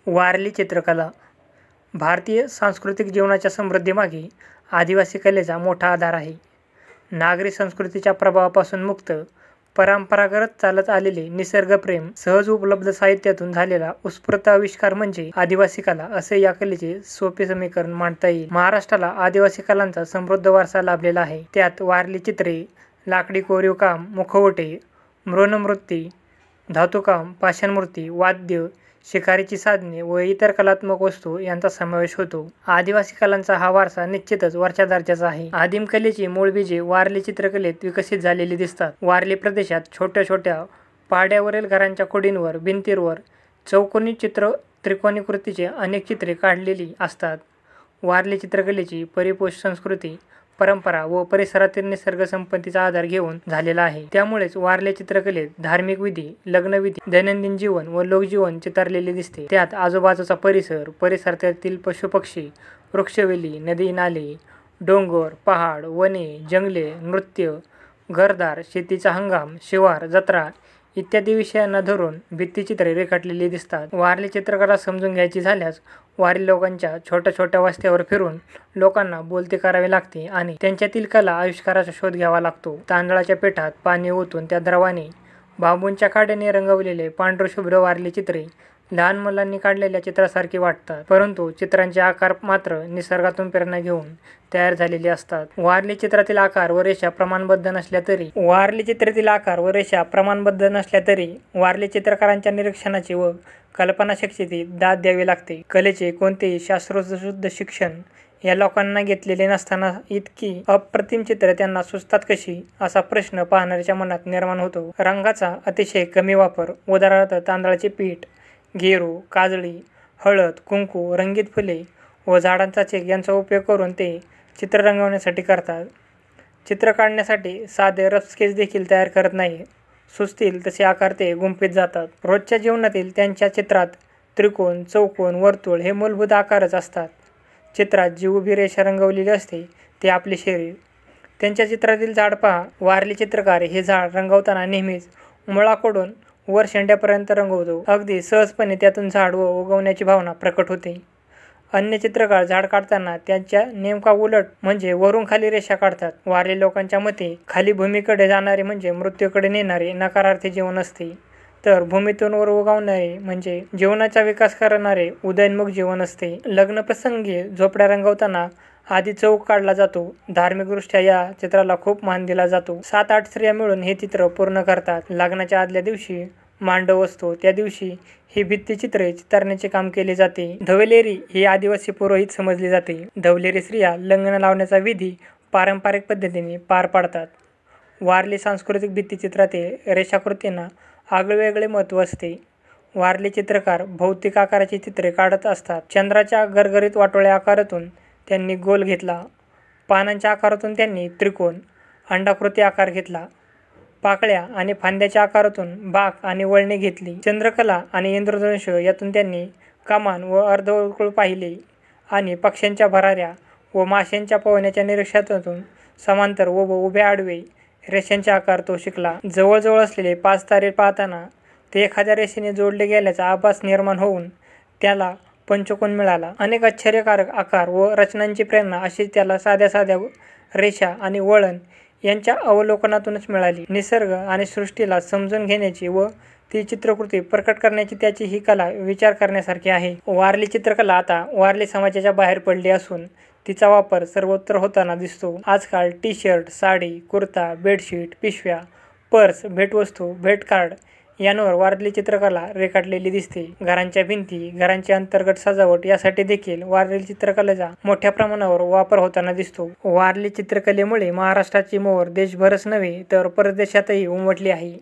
वारली चित्रकला भारतीय सांस्कृतिक जीवनाच्या समृद्धीमागे आदिवासी कलेचा मोठा आधार आहे. नागरी संस्कृतीच्या प्रभावापासून मुक्त, परंपरागत चालत आलेले निसर्गप्रेम, सहज उपलब्ध साहित्यातून झालेला उत्स्फूर्त आविष्कार म्हणजे आदिवासी कला असे या कलेचे सोपे समीकरण मांडता येईल. महाराष्ट्राला आदिवासी कलांचा समृद्ध वारसा लाभलेला आहे. त्यात वारली चित्रे, लाकडी कोरीवकाम, मुखवटे, मृन्मयी, धातुकाम, पाषाणमूर्ती, वाद्य, शिकारीची साधने व इतर कलात्मक वस्तू यांचा समावेश होतो. आदिवासी कलांचा हा वारसा निश्चितच वरच्या दर्जाचा आहे. आदिम कलेची मूळ बीजे वारली चित्रकलेत विकसित झालेली दिसतात. वारली प्रदेशात छोट्या छोट्या पहाड्यावरील घरांच्या खोडींवर, भिंतींवर चौकोनी त्रिकोणी कृतीचे अनेक चित्रे काढलेली असतात. वारली चित्रकलेची परिपोष संस्कृती, परंपरा व परिसरातील निसर्ग संपत्तीचा आधार घेऊन झालेला आहे. त्यामुळेच वारली चित्रकलेत धार्मिक विधी, लग्नविधी, दैनंदिन जीवन व लोकजीवन चितारलेले दिसते. त्यात आजूबाजूचा परिसर, परिसरातील पशुपक्षी, वृक्षवेली, नदी नाले, डोंगर, पहाड, वने, जंगले, नृत्य, घरदार, शेतीचा हंगाम, शिवार, जत्रा इत्यादी विषयांना धरून भित्तिचित्रे रेखाटलेली दिसतात. वारली चित्रकला समजून घ्यायची झाल्यास वारली लोकांच्या छोट्या छोट्या वस्त्यावर फिरून लोकांना बोलते करावे लागते आणि त्यांच्यातील कला आविष्काराचा शोध घ्यावा लागतो. तांदळाच्या पिठात पाणी ओतून त्या द्रवाने बांबूच्या काड्याने रंगवलेले पांढरशुभ्र वारली चित्रे लहान मुलांनी काढलेल्या चित्रासारखी वाटतात, परंतु चित्रांचे आकार मात्र निसर्गातून प्रेरणा घेऊन तयार झालेले असतात. वारली चित्रातील आकार व रेषा प्रमाणबद्ध नसल्या तरी वारली चित्रकारांच्या निरीक्षणाची व कल्पनाशक्तीची दाद द्यावी लागते. कलेचे कोणतेही शास्त्रोक्त शिक्षण या लोकांना घेतलेले नसताना इतकी अप्रतिम चित्रे त्यांना सुचतात कशी, असा प्रश्न पाहणाऱ्याच्या मनात निर्माण होतो. रंगाचा अतिशय कमी वापर, उदाहरणार्थ तांदळाचे पीठ, गेरू, काजळी, हळद, कुंकू, रंगीत फुले व झाडांचा चेक यांचा उपयोग करून ते चित्र रंगवण्यासाठी करतात. चित्र काढण्यासाठी साधे रफ स्केच देखील तयार करत नाही. सुचतील तसे आकार ते गुंफीत जातात. रोजच्या जीवनातील त्यांच्या चित्रात त्रिकोण, चौकोन, वर्तुळ हे मूलभूत आकारच असतात. चित्रात जी उभी रेषा रंगवलेली असते ते आपले शरीर. त्यांच्या चित्रातील झाड पहा. वारली चित्रकार हे झाड रंगवताना नेहमीच मुळाकडून वर शेंड्यापर्यंत रंगवतो. अगदी सहजपणे त्यातून झाड व उगवण्याची भावना प्रकट होते. अन्य चित्रकार झाड काढताना त्यांच्या नेमका उलट म्हणजे वरून खाली रेषा काढतात. वारली लोकांच्या मते खाली भूमीकडे जाणारे म्हणजे मृत्यूकडे नेणारे नकारार्थी जीवन असते, तर भूमीतून वर उगवणारे म्हणजे जीवनाचा विकास करणारे उदयोन्मुख जीवन असते. लग्नप्रसंगी झोपड्या रंगवताना आधी चौक काढला जातो. धार्मिकदृष्ट्या या चित्राला खूप मान दिला जातो. 7-8 स्त्रिया मिळून हे चित्र पूर्ण करतात. लग्नाच्या आदल्या दिवशी मांडव असतो त्या दिवशी ही भित्तिचित्रे चितारण्याचे काम केले जाते. धवलेरी ही आदिवासी पुरोहित समजली जाते. धवलेरी स्त्रिया लग्न लावण्याचा विधी पारंपरिक पद्धतीने पार पाडतात. वारली सांस्कृतिक भित्तिचित्रातील रेषाकृतींना आगळेवेगळे महत्त्व असते. वारली चित्रकार भौतिक आकाराची चित्रे काढत असतात. चंद्राच्या गरगरीत वाटोळ्या आकारातून त्यांनी गोल घेतला. पानांच्या आकारातून त्यांनी त्रिकोण, अंडाकृती आकार घेतला. पाकळ्या आणि फांद्याच्या आकारातून बाक आणि वळणे घेतली. चंद्रकला आणि इंद्रधनुष्य यातून त्यांनी कमान व अर्धवर्तुळ पाहिले आणि पक्ष्यांच्या भराऱ्या व माशांच्या पोहण्याच्या निरीक्षणातून समांतर व उभ्या आडवे रेषांचे आकार तो शिकला. जवळजवळ असलेले 5 तारे पाहताना ते एखाद्या रेषेने जोडले गेल्याचा आभास निर्माण होऊन त्याला पंचकोन मिळाला. अनेक आश्चर्यकारक आकार व रचनांची प्रेरणा अशी त्याला साध्या साध्या रेषा आणि वळण यांच्या अवलोकनातूनच मिळाली. निसर्ग आणि सृष्टीला समजून घेण्याची व ती चित्रकृती प्रकट करण्याची त्याची ही कला विचार करण्यासारखी आहे. वारली चित्रकला आता वारली समाजाच्या बाहेर पडली असून तिचा वापर सर्वत्र होताना दिसतो. आजकाल टी-शर्ट, साडी, कुर्ता, बेडशीट, पिशव्या, पर्स, भेटवस्तू, भेटकार्ड यांवर वारली चित्रकला रेखाटलेली दिसते. घरांच्या भिंती, घरांची अंतर्गत सजावट यासाठी देखील वारली चित्रकलेचा मोठ्या प्रमाणावर वापर होताना दिसतो. वारली चित्रकलेमुळे महाराष्ट्राची मोहोर देशभरच नव्हे तर परदेशातही उमटली आहे.